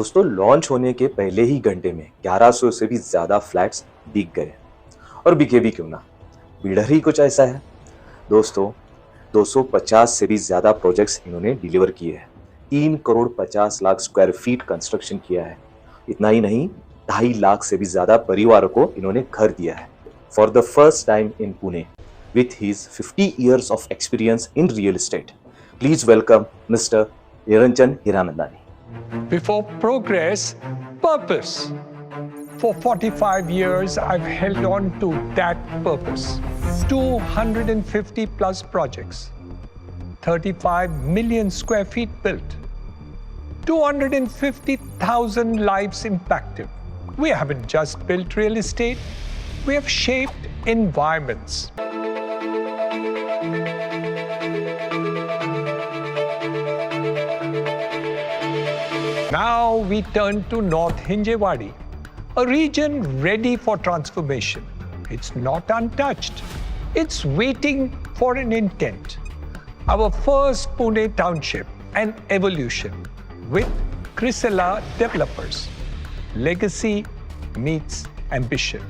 दोस्तों लॉन्च होने के पहले ही घंटे में 1100 से भी ज्यादा फ्लैट्स बिक गए और बिके भी क्यों ना। बिल्डर ही कुछ ऐसा है। दोस्तों 250 से भी ज्यादा प्रोजेक्ट्स इन्होंने डिलीवर किए हैं। 3 crore 50 lakh square feet construction किया है। इतना ही नहीं, 2.5 लाख से भी ज्यादा परिवारों को इन्होंने घर दिया है। For the first time in Pune with his 50 years of experience in real estate. Please welcome Mr. Niranjan Hiranandani. Before progress, purpose. For 45 years, I've held on to that purpose. 250 plus projects, 35 million square feet built, 250,000 lives impacted. We haven't just built real estate, we have shaped environments. Now we turn to North Hinjewadi, a region ready for transformation. It's not untouched. It's waiting for an intent. Our first Pune township, an evolution with Chrysala developers. Legacy meets ambition.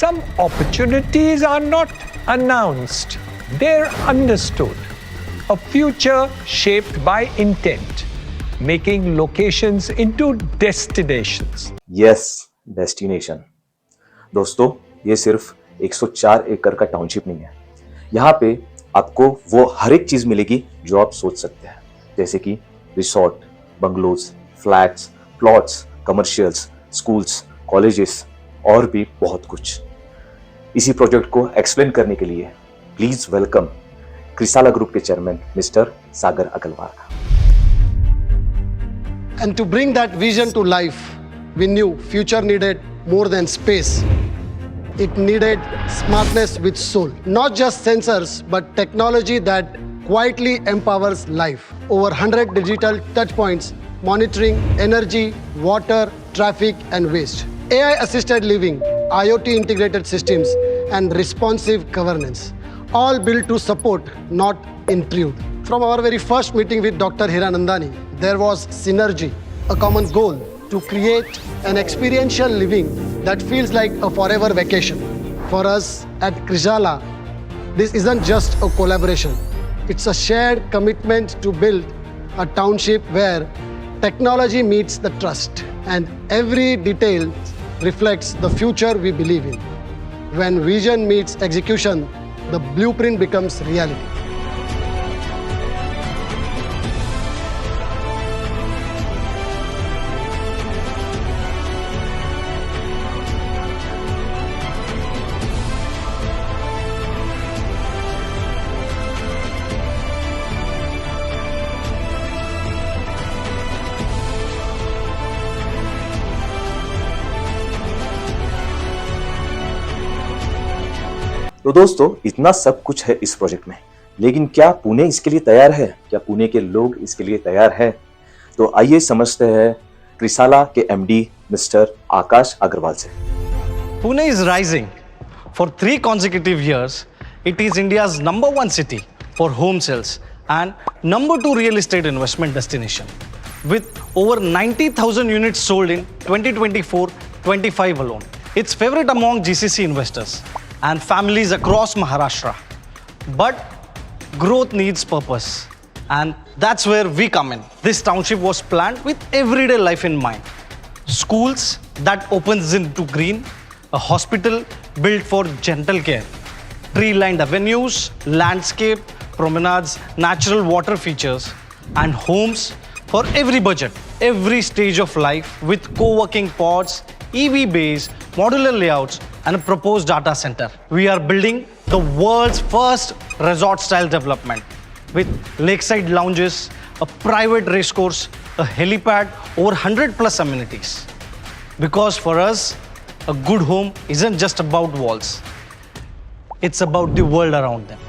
Some opportunities are not announced, they're understood. A future shaped by intent, making locations into destinations. Yes, destination. दोस्तों ये सिर्फ 104 एकड़ का township नहीं है। यहाँ पे आपको वो हर एक चीज मिलेगी जो आप सोच सकते हैं, जैसे कि resort, bungalows, flats, plots, commercials, schools, colleges और भी बहुत कुछ। इसी प्रोजेक्ट को एक्सप्लेन करने के लिए प्लीज वेलकम क्रिसाला ग्रुप के chairman mister Sagar Agarwal. And to bring that vision to life, we knew future needed more than space. It needed smartness with soul. Not just sensors, but technology that quietly empowers life. Over 100 digital touchpoints monitoring energy, water, traffic, and waste. AI-assisted living, IoT integrated systems, and responsive governance, all built to support, not intrude. From our very first meeting with Dr. Hiranandani, there was synergy, a common goal to create an experiential living that feels like a forever vacation. For us at Chrysala, this isn't just a collaboration. It's a shared commitment to build a township where technology meets the trust and every detail reflects the future we believe in. When vision meets execution, the blueprint becomes reality. तो दोस्तों इतना सब कुछ है इस project में, लेकिन क्या पुणे इसके लिए तैयार है? क्या पुणे के लोग इसके लिए तैयार है? तो आइए समझते हैं क्रिसाला के एमडी मिस्टर आकाश अग्रवाल से। Pune is rising. For 3 consecutive years, it is India's #1 city for home sales and #2 real estate investment destination. With over 90,000 units sold in 2024-25 alone. It's favorite among GCC investors and families across Maharashtra. But growth needs purpose, and that's where we come in. This township was planned with everyday life in mind. Schools that opens into green, a hospital built for gentle care, tree-lined avenues, landscape, promenades, natural water features, and homes for every budget, every stage of life with co-working pods, EV bays, modular layouts, and a proposed data center. We are building the world's first resort-style development with lakeside lounges, a private racecourse, a helipad, over 100 plus amenities. Because for us, a good home isn't just about walls. It's about the world around them.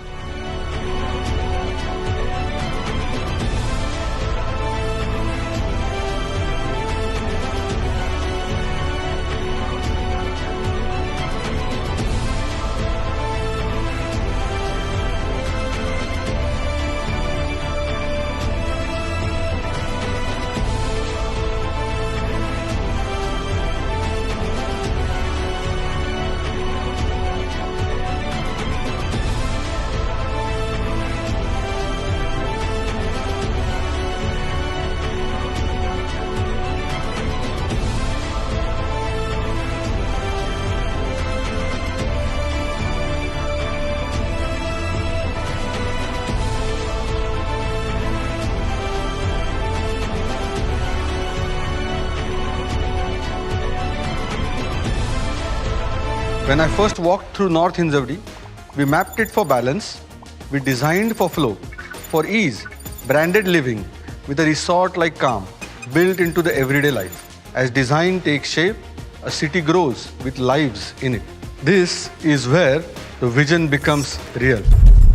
When I first walked through North Hinjawadi, we mapped it for balance, we designed for flow, for ease, branded living with a resort-like calm built into the everyday life. As design takes shape, a city grows with lives in it. This is where the vision becomes real.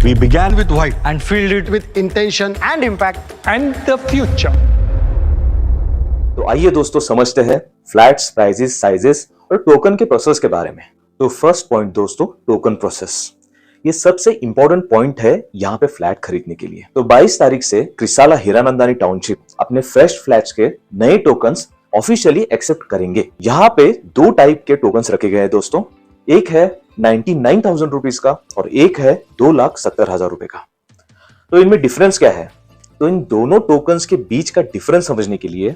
We began with white and filled it with intention and impact. And the future. तो आइए दोस्तों समझते हैं flats, prices, sizes और token के process के बारे में। तो फर्स्ट पॉइंट दोस्तों, टोकन प्रोसेस। ये सबसे इंपॉर्टेंट पॉइंट है यहाँ पे फ्लैट खरीदने के लिए। तो 22 तारीख से क्रिसाला हीरानंदानी टाउनशिप अपने फ्रेश फ्लैट्स के नए टोकन्स ऑफिशियली एक्सेप्ट करेंगे। यहाँ पे दो टाइप के टोकन्स रखे गए हैं दोस्तों। एक है 99,000 रुपीज का और एक है 2,70,000 रुपए का। तो इनमें डिफरेंस क्या है? तो इन दोनों टोकन्स के बीच का डिफरेंस समझने के लिए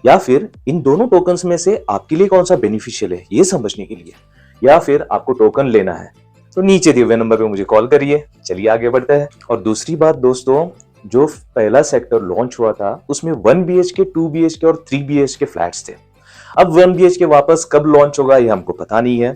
या फिर इन दोनों टोकन्स में से आपके लिए कौन सा बेनिफिशियल है ये समझने के लिए, या फिर आपको टोकन लेना है, तो नीचे दिए हुए नंबर पे मुझे कॉल करिए। चलिए आगे बढ़ते हैं। और दूसरी बात दोस्तों, जो पहला सेक्टर लॉन्च हुआ था उसमें 1 BHK, 2 BHK और 3 BHK फ्लैट्स थे। अब 1 BHK वापस कब लॉन्च होगा ये हमको पता नहीं है।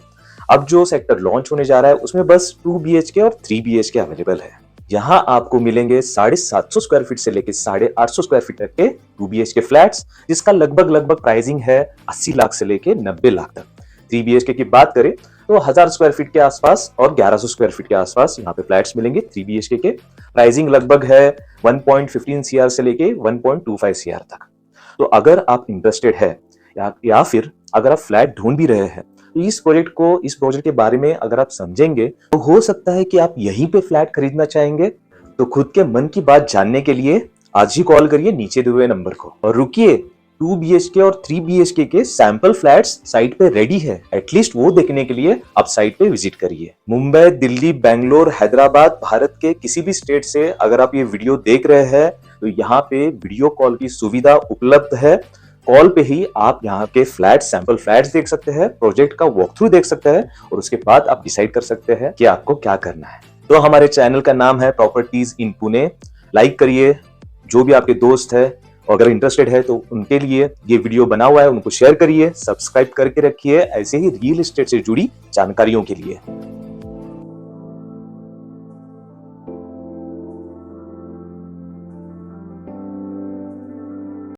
अब जो सेक्टर लॉन्च होने जा रहा है उसमें बस 2 BHK और 3 BHK अवेलेबल है। यहाँ आपको मिलेंगे 750 स्क्वायर फीट से लेकर 850 स्क्वायर फीट तक के 2 BHK फ्लैट्स, जिसका लगभग प्राइसिंग है 80 लाख से लेकर 90 लाख तक। 3 BHK की बात करें तो 1000 स्क्वायर फीट के आसपास और 1100 स्क्वायर फीट के आसपास यहाँ पे फ्लैट्स मिलेंगे 3 BHK के। प्राइसिंग लगभग है 1.15 CR से लेके 1.25 CR तक। तो अगर आप इंटरेस्टेड है या फिर अगर आप फ्लैट ढूंढ भी रहे हैं तो इस प्रोजेक्ट के बारे में अगर आप समझेंगे तो हो सकता है कि आप यहीं पे फ्लैट खरीदना चाहेंगे। तो खुद के मन की बात जानने के लिए आज ही कॉल करिए नीचे दिए हुए नंबर को। और रुकिए, 2 BHK और 3 BHK के सैंपल फ्लैट्स साइट पे रेडी है, एटलीस्ट वो देखने के लिए आप साइट पे विजिट करिए। मुंबई, दिल्ली, बेंगलोर, हैदराबाद, भारत के किसी भी स्टेट से अगर आप ये वीडियो देख रहे हैं तो यहाँ पे वीडियो कॉल की सुविधा उपलब्ध है। कॉल पे ही आप यहाँ के सैंपल फ्लैट्स देख सकते हैं, प्रोजेक्ट का वॉक थ्रू देख सकते हैं और उसके बाद आप डिसाइड कर सकते हैं कि आपको क्या करना है। तो हमारे चैनल का नाम है प्रॉपर्टीज इन पुणे। लाइक करिए, जो भी आपके दोस्त है और अगर इंटरेस्टेड है तो उनके लिए ये वीडियो बना हुआ है, उनको शेयर करिए, सब्सक्राइब करके रखिए ऐसे ही रियल एस्टेट से जुड़ी जानकारियों के लिए।